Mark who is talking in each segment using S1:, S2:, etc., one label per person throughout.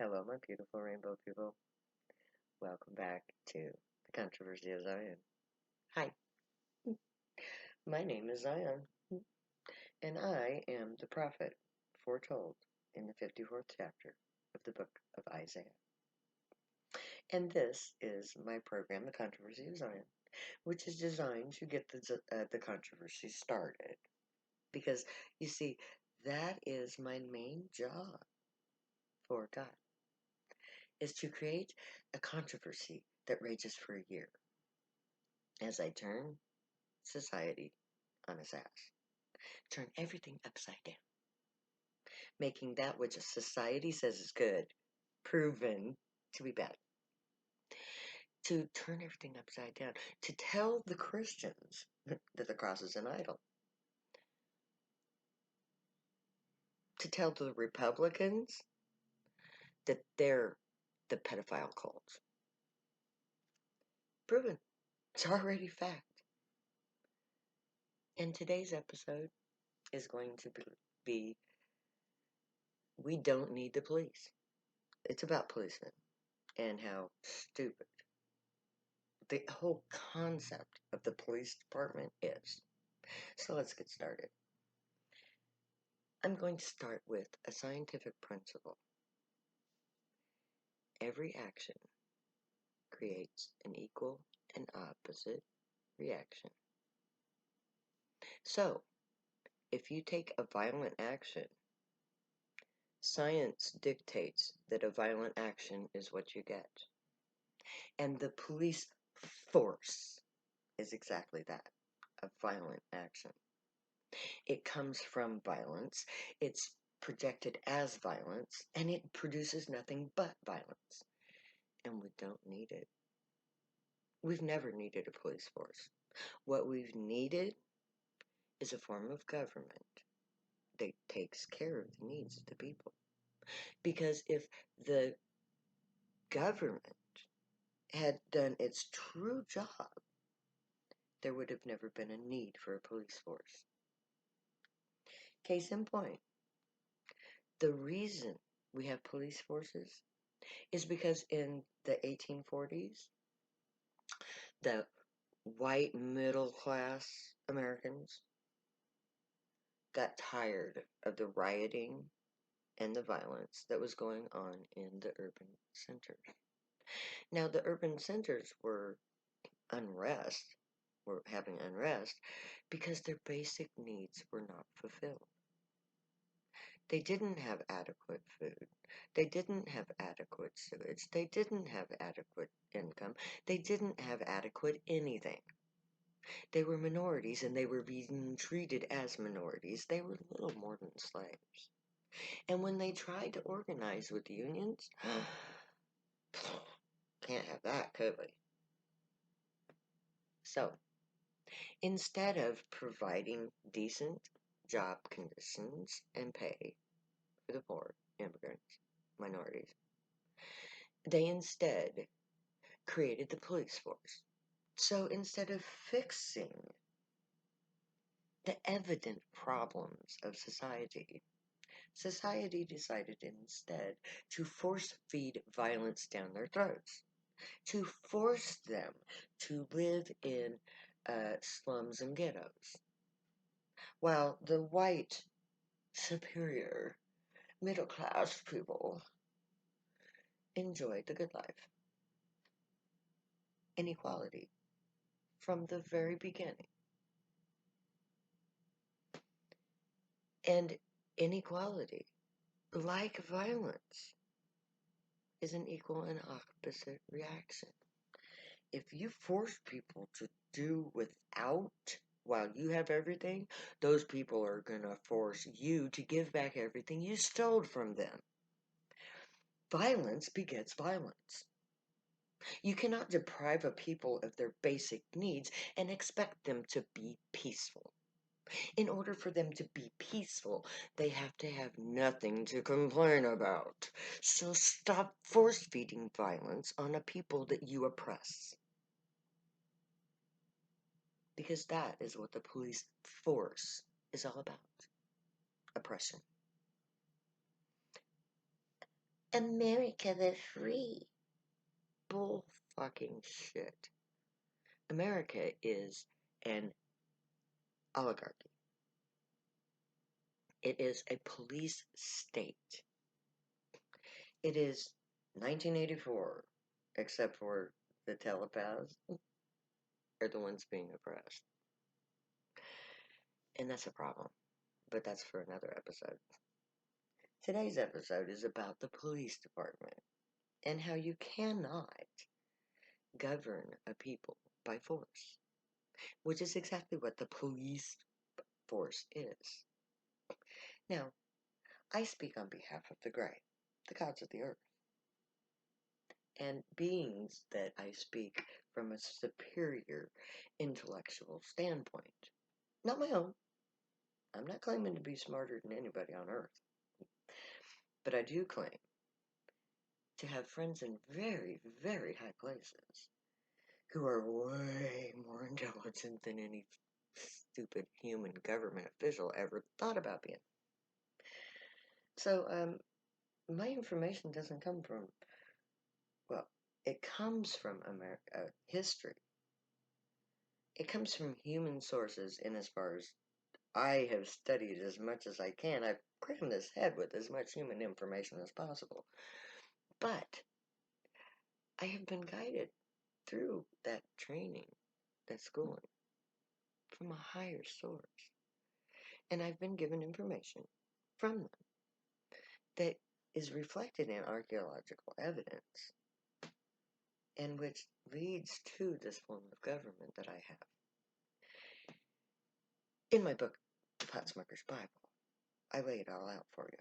S1: Hello, my beautiful rainbow people. Welcome back to the Controversy of Zion. Hi, my name is Zion, and I am the prophet foretold in the 54th chapter of the book of Isaiah. And this is my program, The Controversy of Zion, which is designed to get the controversy started. Because, you see, that is my main job for God, is to create a controversy that rages for a year as I turn society on its ass. Turn everything upside down, making that which society says is good proven to be bad. To turn everything upside down, to tell the Christians that the cross is an idol, to tell the Republicans that they're the pedophile cult. Proven. It's already fact. And today's episode is going to be we don't need the police. It's about policemen and how stupid the whole concept of the police department is. So let's get started. I'm going to start with a scientific principle. Every action creates an equal and opposite reaction. So, if you take a violent action, science dictates that a violent action is what you get. And the police force is exactly that, a violent action. It comes from violence, it's projected as violence, and it produces nothing but violence. And we don't need it. We've never needed a police force. What we've needed is a form of government that takes care of the needs of the people. Because if the government had done its true job, there would have never been a need for a police force. Case in point, the reason we have police forces is because in the 1840s, the white middle class Americans got tired of the rioting and the violence that was going on in the urban centers. Now, the urban centers were having unrest because their basic needs were not fulfilled. They didn't have adequate food. They didn't have adequate sewage. They didn't have adequate income. They didn't have adequate anything. They were minorities and they were being treated as minorities. They were little more than slaves. And when they tried to organize with unions, can't have that, could we? So, instead of providing decent job conditions and pay for the poor, immigrants, minorities, they instead created the police force. So instead of fixing the evident problems of society, society decided instead to force feed violence down their throats, to force them to live in slums and ghettos, while the white, superior, middle class people enjoyed the good life. Inequality from the very beginning. And inequality, like violence, is an equal and opposite reaction. If you force people to do without while you have everything, those people are going to force you to give back everything you stole from them. Violence begets violence. You cannot deprive a people of their basic needs and expect them to be peaceful. In order for them to be peaceful, they have to have nothing to complain about. So stop force-feeding violence on a people that you oppress. Because that is what the police force is all about. Oppression. America the free. Bull fucking shit. America is an oligarchy. It is a police state. It is 1984, except for the telepaths are the ones being oppressed. And that's a problem, but that's for another episode. Today's episode is about the police department and how you cannot govern a people by force, which is exactly what the police force is. Now, I speak on behalf of the Grey, the gods of the earth, and beings that I speak from a superior intellectual standpoint. Not my own. I'm not claiming to be smarter than anybody on earth, but I do claim to have friends in very, very high places who are way more intelligent than any stupid human government official ever thought about being. So, my information doesn't come from, well, it comes from history. It comes from human sources, in as far as I have studied as much as I can. I've crammed this head with as much human information as possible. But I have been guided through that training, that schooling, from a higher source. And I've been given information from them that is reflected in archaeological evidence and which leads to this form of government that I have. In my book, The Potsmoker's Bible, I lay it all out for you.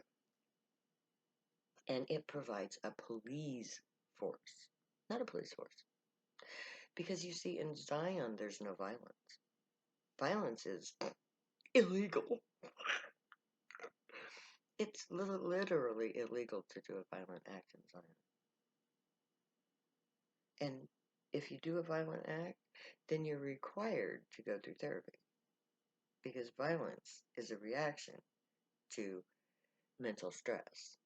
S1: And it provides a police force, not a police force. Because you see, in Zion, there's no violence. Violence is illegal. It's literally illegal to do a violent act in Zion. And if you do a violent act, then you're required to go through therapy. Because violence is a reaction to mental stress.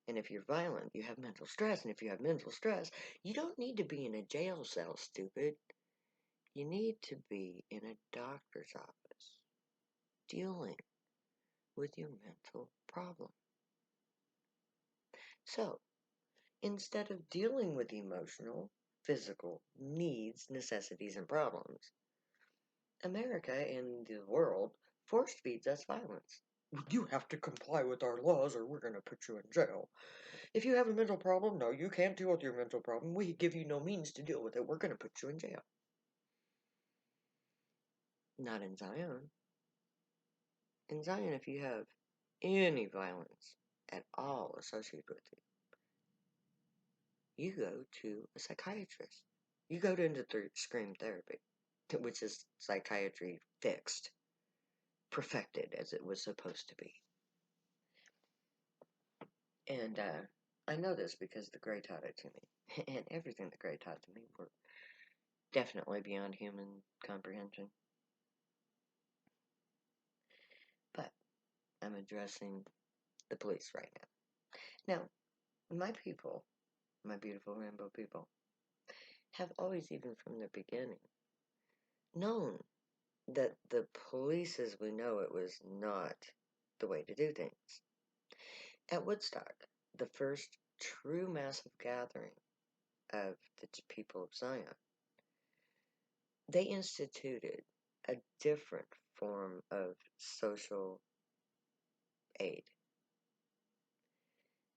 S1: And if you're violent, you have mental stress. And if you have mental stress, you don't need to be in a jail cell, stupid. You need to be in a doctor's office dealing with your mental problem. So, instead of dealing with emotional, physical needs, necessities, and problems, America and the world force feeds us violence. You have to comply with our laws or we're going to put you in jail. If you have a mental problem, no, you can't deal with your mental problem. We give you no means to deal with it. We're going to put you in jail. Not in Zion. In Zion, if you have any violence at all associated with it, you go to a psychiatrist. You go into scream therapy, which is psychiatry fixed, perfected as it was supposed to be. And I know this because the Grey taught it to me. And everything the Grey taught to me were definitely beyond human comprehension. But I'm addressing the police right now. Now, my people, my beautiful rainbow people, have always, even from the beginning, known that the police as we know it was not the way to do things. At Woodstock, the first true massive gathering of the people of Zion, they instituted a different form of social aid.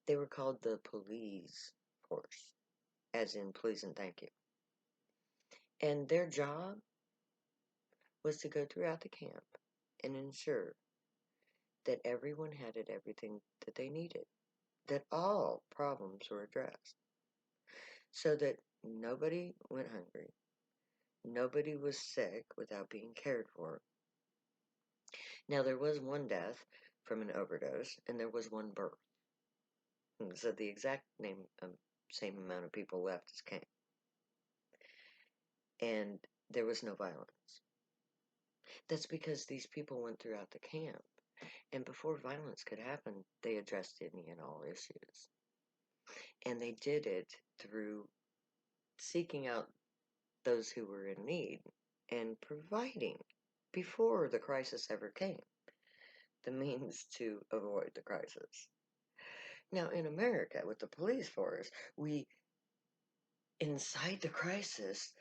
S1: They were called the police force, as in please and thank you. And their job was to go throughout the camp and ensure that everyone had everything that they needed, that all problems were addressed, so that nobody went hungry, nobody was sick without being cared for. Now, there was one death from an overdose, and there was one birth. And so the exact same amount of people left as came. And there was no violence. That's because these people went throughout the camp, and before violence could happen, they addressed any and all issues. And they did it through seeking out those who were in need and providing, before the crisis ever came, the means to avoid the crisis. Now, in America, with the police force, we incite the crisis,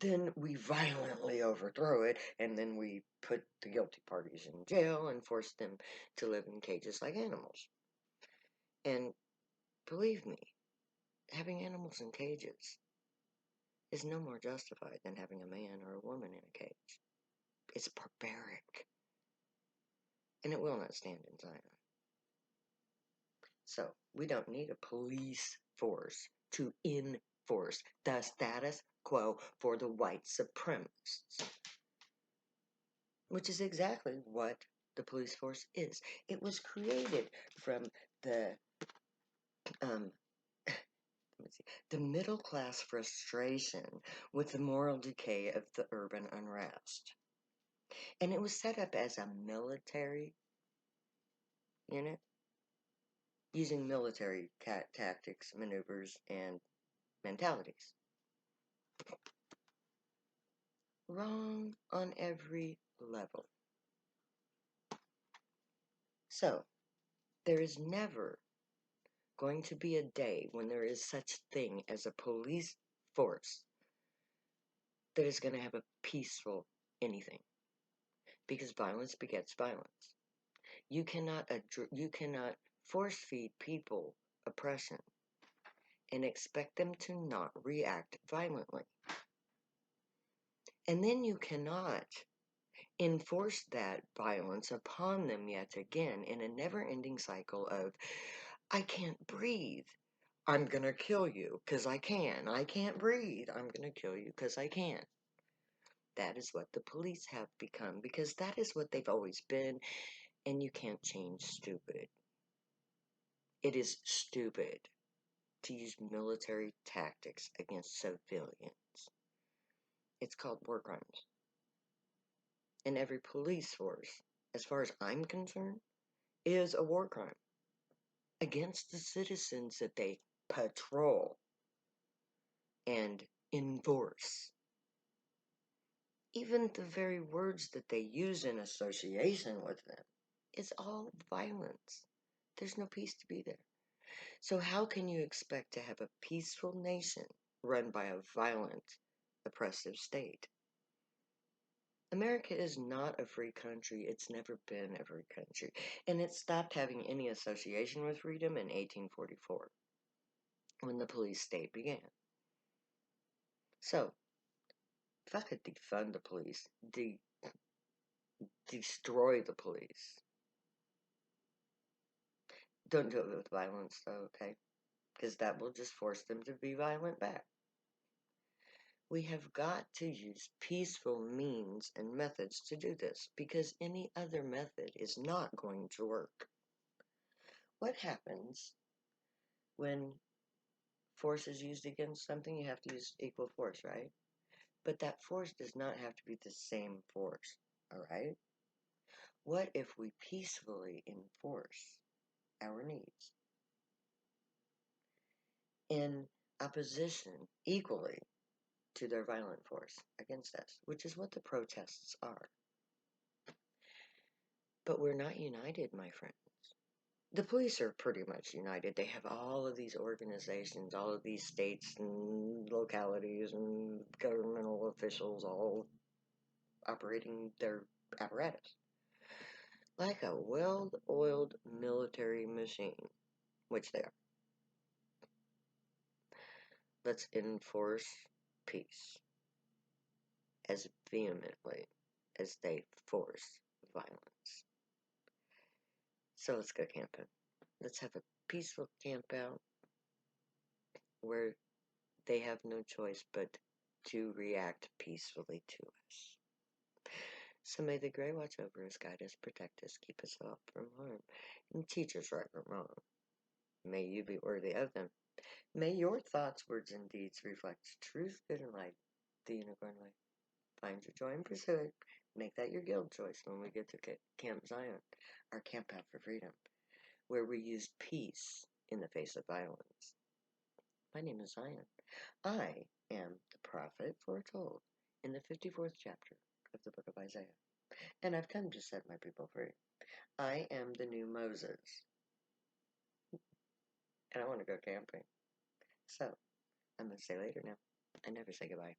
S1: then we violently overthrow it, and then we put the guilty parties in jail and force them to live in cages like animals. And believe me, having animals in cages is no more justified than having a man or a woman in a cage. It's barbaric, and it will not stand in Zion. So, we don't need a police force to enforce the status quo for the white supremacists, which is exactly what the police force is. It was created from the um, the middle class frustration with the moral decay of the urban unrest. And it was set up as a military unit using military tactics, maneuvers, and mentalities. Wrong on every level. So, there is never going to be a day when there is such thing as a police force that is going to have a peaceful anything, because violence begets violence. You cannot force feed people oppression and expect them to not react violently. And then you cannot enforce that violence upon them yet again in a never-ending cycle of, I can't breathe, I'm gonna kill you because I can. I can't breathe, I'm gonna kill you because I can. That is what the police have become, because that is what they've always been, and you can't change stupid. It is stupid to use military tactics against civilians. It's called war crimes. And every police force, as far as I'm concerned, is a war crime against the citizens that they patrol and enforce. Even the very words that they use in association with them is all violence. There's no peace to be there. So how can you expect to have a peaceful nation run by a violent, oppressive state? America is not a free country. It's never been a free country. And it stopped having any association with freedom in 1844, when the police state began. So, if I could defund the police, destroy the police, don't do it with violence though, okay? Because that will just force them to be violent back. We have got to use peaceful means and methods to do this, because any other method is not going to work. What happens when force is used against something? You have to use equal force, right? But that force does not have to be the same force, alright? What if we peacefully enforce our needs in opposition equally to their violent force against us, which is what the protests are? But we're not united, my friends. The police are pretty much united. They have all of these organizations, all of these states and localities and governmental officials all operating their apparatus like a well-oiled military machine, which they are. Let's enforce peace as vehemently as they force violence. So let's go camping. Let's have a peaceful camp out where they have no choice but to react peacefully to us. So may the Grey watch over us, guide us, protect us, keep us all from harm, and teach us right from wrong. May you be worthy of them. May your thoughts, words, and deeds reflect truth, good, and light, the unicorn way. Find your joy and pursue it. Make that your guild choice when we get to Camp Zion, our camp out for freedom, where we use peace in the face of violence. My name is Zion. I am the prophet foretold in the 54th chapter of the book of Isaiah, and I've come to set my people free. I am the new Moses, and I want to go camping. So, I'm going to say later now. I never say goodbye.